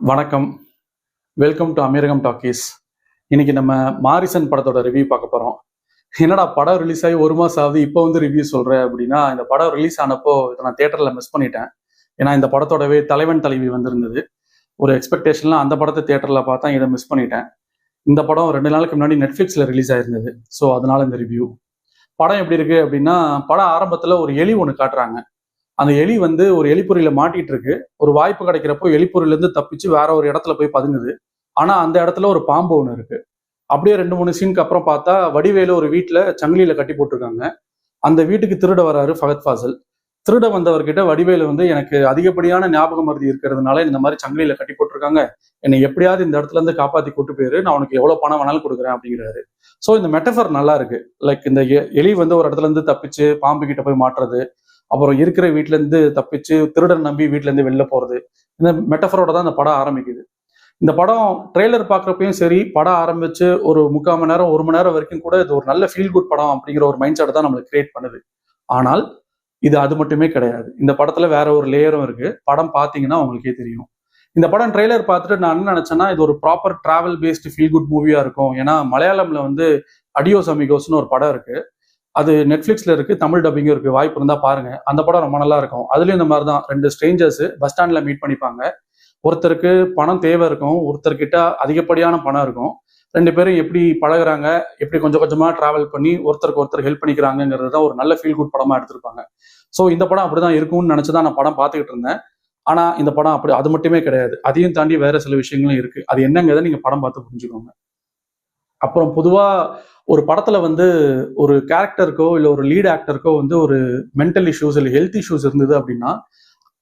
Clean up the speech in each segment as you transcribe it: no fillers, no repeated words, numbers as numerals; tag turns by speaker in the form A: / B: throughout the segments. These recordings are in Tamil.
A: வணக்கம். Welcome to Ameeragam talkies. இன்னைக்கு நம்ம மாரிசன் படத்தோட ரிவ்யூ பார்க்க போறோம். என்னடா படம் ரிலீஸ் ஆகி 1 மாசம் ஆகுது, இப்போ வந்து ரிவ்யூ சொல்றேன் அப்படின்னா, இந்த படம் ரிலீஸ் ஆனப்போ இதை நான் தியேட்டர்ல மிஸ் பண்ணிட்டேன். ஏன்னா இந்த படத்தோடவே தலைவன் தலைவி வந்திருந்தது. ஒரு எக்ஸ்பெக்டேஷன்லாம் அந்த படத்தை தியேட்டர்ல பார்த்தா இதை மிஸ் பண்ணிட்டேன். இந்த படம் 2 நாளுக்கு முன்னாடி நெட்ஃபிளிக்ஸ்ல ரிலீஸ் ஆயிருந்தது. ஸோ அதனால இந்த ரிவ்யூ. படம் எப்படி இருக்கு அப்படின்னா, படம் ஆரம்பத்துல ஒரு எலி ஒன்று காட்டுறாங்க. அந்த எலி வந்து ஒரு எலிப்பொறியில மாட்டிட்டு இருக்கு. ஒரு வாய்ப்பு கிடைக்கிறப்போ எலிப்பொறியில இருந்து தப்பிச்சு வேற ஒரு இடத்துல போய் பதுங்குது. ஆனா அந்த இடத்துல ஒரு பாம்பு ஒன்று இருக்கு. அப்படியே 2-3 சீனுக்கு அப்புறம் பார்த்தா வடிவேலு ஒரு வீட்டுல சங்கிலியில கட்டி போட்டிருக்காங்க. அந்த வீட்டுக்கு திருட வராரு ஃபகத் ஃபாசில். திருட வந்தவர்கிட்ட வடிவேலு வந்து, எனக்கு அதிகப்படியான ஞாபக மருதி இருக்கிறதுனால இந்த மாதிரி சங்கிலியில கட்டி போட்டிருக்காங்க, என்னை எப்படியாவது இந்த இடத்துல இருந்து காப்பாத்தி கூட்டு போயிரு, நான் உனக்கு எவ்வளவு பணம் வேணாலும் கொடுக்குறேன் அப்படிங்கிறாரு. ஸோ இந்த மெட்டஃபர் நல்லா இருக்கு. லைக் இந்த எலி வந்து ஒரு இடத்துல இருந்து தப்பிச்சு பாம்பு கிட்ட போய் மாட்டுறது, அப்புறம் இருக்கிற வீட்டுல இருந்து தப்பிச்சு திருடன் நம்பி வீட்டுல இருந்து வெளில போறது, இந்த மெட்டஃபரோட தான் இந்த படம் ஆரம்பிக்குது. இந்த படம் ட்ரெய்லர் பார்க்குறப்பையும் சரி, படம் ஆரம்பிச்சு ஒரு 3/4 மணி நேரம் 1 மணி நேரம் வரைக்கும் கூட இது ஒரு நல்ல ஃபீல் குட் படம் அப்படிங்கிற ஒரு மைண்ட் செட் தான் நம்மளுக்கு கிரியேட் பண்ணுது. ஆனால் இது அது மட்டுமே கிடையாது. இந்த படத்துல வேற ஒரு லேயரும் இருக்கு. படம் பார்த்தீங்கன்னா உங்களுக்கே தெரியும். இந்த படம் ட்ரெய்லர் பார்த்துட்டு நான் என்ன நினைச்சேன்னா, இது ஒரு proper travel based feel good மூவியா இருக்கும். ஏன்னா மலையாளம்ல வந்து அடியோஸ் அமிகோஸ்னு ஒரு படம் இருக்கு. அது நெட்ஃபிளிக்ஸ்ல இருக்கு, தமிழ் டப்பிங்கும் இருக்கு. வாய்ப்பு இருந்தா பாருங்க. அந்த படம் ரொம்ப நல்லா இருக்கும். அதுலயும் இந்த மாதிரி தான் 2 ஸ்ட்ரேஞ்சர்ஸ் பஸ் ஸ்டாண்ட்ல மீட் பண்ணிப்பாங்க. ஒருத்தருக்கு பணம் தேவை இருக்கும், ஒருத்தர்கிட்ட அதிகப்படியான பணம் இருக்கும். 2 பேரும் எப்படி பழகுறாங்க, எப்படி கொஞ்சம் கொஞ்சமா டிராவல் பண்ணி ஒருத்தருக்கு ஒருத்தர் ஹெல்ப் பண்ணிக்கிறாங்கிறது தான் ஒரு நல்ல ஃபீல் குட் படமா எடுத்திருப்பாங்க. ஸோ இந்த படம் அப்படிதான் இருக்கும்னு நினைச்சுதான் நான் படம் பார்த்துக்கிட்டு இருந்தேன். ஆனா இந்த படம் அப்படி அது மட்டுமே கிடையாது. அதையும் தாண்டி வேற சில விஷயங்களும் இருக்கு. அது என்னங்கிறத நீங்க படம் பார்த்து புரிஞ்சுக்கோங்க. அப்புறம் பொதுவா ஒரு படத்துல வந்து ஒரு கேரக்டருக்கோ இல்ல ஒரு லீட் ஆக்டருக்கோ வந்து ஒரு மென்டல் இஷ்யூஸ் இல்ல ஹெல்த் இஷ்யூஸ் இருந்தது அப்படின்னா,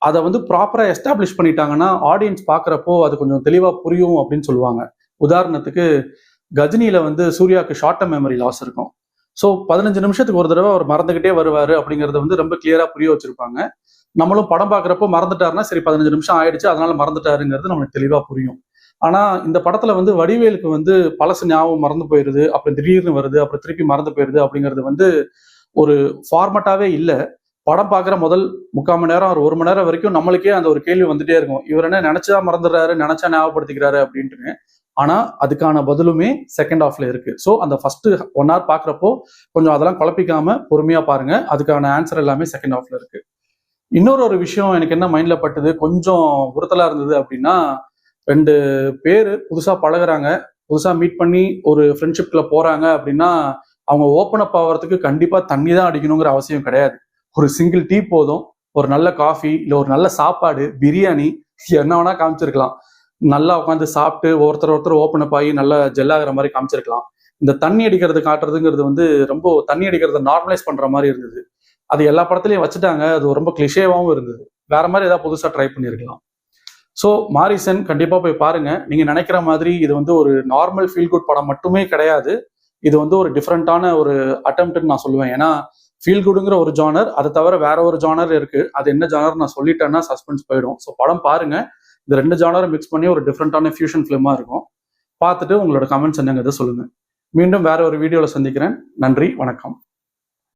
A: அதை வந்து ப்ராப்பரா எஸ்டாப்ளிஷ் பண்ணிட்டாங்கன்னா ஆடியன்ஸ் பாக்குறப்போ அது கொஞ்சம் தெளிவா புரியும் அப்படின்னு சொல்லுவாங்க. உதாரணத்துக்கு கஜினியில வந்து சூர்யாவுக்கு ஷார்ட் டர்ம் மெமரி லாஸ் இருக்கும். ஸோ 15 நிமிஷத்துக்கு ஒரு தடவை அவர் மறந்துகிட்டே வருவாரு அப்படிங்கறத வந்து ரொம்ப கிளியரா புரிய வச்சிருப்பாங்க. நம்மளும் படம் பாக்குறப்போ மறந்துட்டாருன்னா சரி 15 நிமிஷம் ஆயிடுச்சு அதனால மறந்துட்டாருங்கிறது நம்மளுக்கு தெளிவா புரியும். ஆனா இந்த படத்துல வந்து வடிவேலுக்கு வந்து பழசு ஞாபகம் மறந்து போயிருது, அப்புறம் திடீர்னு வருது, அப்புறம் திருப்பி மறந்து போயிருது அப்படிங்கிறது வந்து ஒரு ஃபார்மட்டாவே இல்லை. படம் பார்க்குற முதல் 3/4 மணி நேரம் ஒரு 1 மணி நேரம் வரைக்கும் நம்மளுக்கே அந்த ஒரு கேள்வி வந்துட்டே இருக்கும். இவர் என்ன நினைச்சா மறந்துடுறாரு, நினைச்சா ஞாபகப்படுத்திக்கிறாரு அப்படின்ட்டு. ஆனா அதுக்கான பதிலுமே செகண்ட் ஹாஃப்ல இருக்கு. ஸோ அந்த ஃபர்ஸ்ட் 1 ஹவர் பாக்குறப்போ கொஞ்சம் அதெல்லாம் குழப்பிக்காம பொறுமையா பாருங்க. அதுக்கான ஆன்சர் எல்லாமே செகண்ட் ஹாஃப்ல இருக்கு. இன்னொரு விஷயம் எனக்கு என்ன மைண்ட்ல பட்டது, கொஞ்சம் உறுத்தலா இருந்தது அப்படின்னா, 2 பேர் புதுசா பழகுறாங்க, புதுசா மீட் பண்ணி ஒரு ஃப்ரெண்ட்ஷிப்ல போறாங்க அப்படின்னா, அவங்க ஓப்பன் அப் ஆகிறதுக்கு கண்டிப்பா தண்ணி தான் அடிக்கணுங்கிற அவசியம் கிடையாது. ஒரு சிங்கிள் டீ போதும். ஒரு நல்ல காஃபி இல்ல ஒரு நல்ல சாப்பாடு, பிரியாணி என்ன வேணா காமிச்சிருக்கலாம். நல்லா உட்காந்து சாப்பிட்டு ஒருத்தர் ஓப்பன் அப் ஆகி நல்லா ஜெல்லாகிற மாதிரி காமிச்சிருக்கலாம். இந்த தண்ணி அடிக்கிறது காட்டுறதுங்கிறது வந்து ரொம்ப தண்ணி அடிக்கிறத நார்மலைஸ் பண்ற மாதிரி இருந்தது. அது எல்லா படத்துலயும் வச்சுட்டாங்க. அது ரொம்ப கிளிஷேவாவும் இருந்தது. வேற மாதிரி ஏதாவது புதுசா ட்ரை பண்ணியிருக்கலாம். ஸோ மாரிசன் கண்டிப்பா போய் பாருங்க. நீங்க நினைக்கிற மாதிரி இது வந்து ஒரு நார்மல் ஃபீல் குட் படம் மட்டுமே கிடையாது. இது வந்து ஒரு டிஃப்ரெண்டான ஒரு அட்டெம்ப்ட்னு நான் சொல்லுவேன். ஏன்னா ஃபீல் குட்ங்கிற ஒரு ஜானர், அதை தவிர வேற ஒரு ஜானர் இருக்கு. அது என்ன ஜானர் நான் சொல்லிட்டேன்னா சஸ்பென்ஸ் போயிடும். ஸோ படம் பாருங்க. இந்த 2 ஜானரை மிக்ஸ் பண்ணி ஒரு டிஃப்ரெண்டான ஃபியூஷன் ஃபிலிமா இருக்கும். பார்த்துட்டு உங்களோட கமெண்ட்ஸ் என்னங்கிறத சொல்லுங்க. மீண்டும் வேற ஒரு வீடியோல சந்திக்கிறேன். நன்றி, வணக்கம்.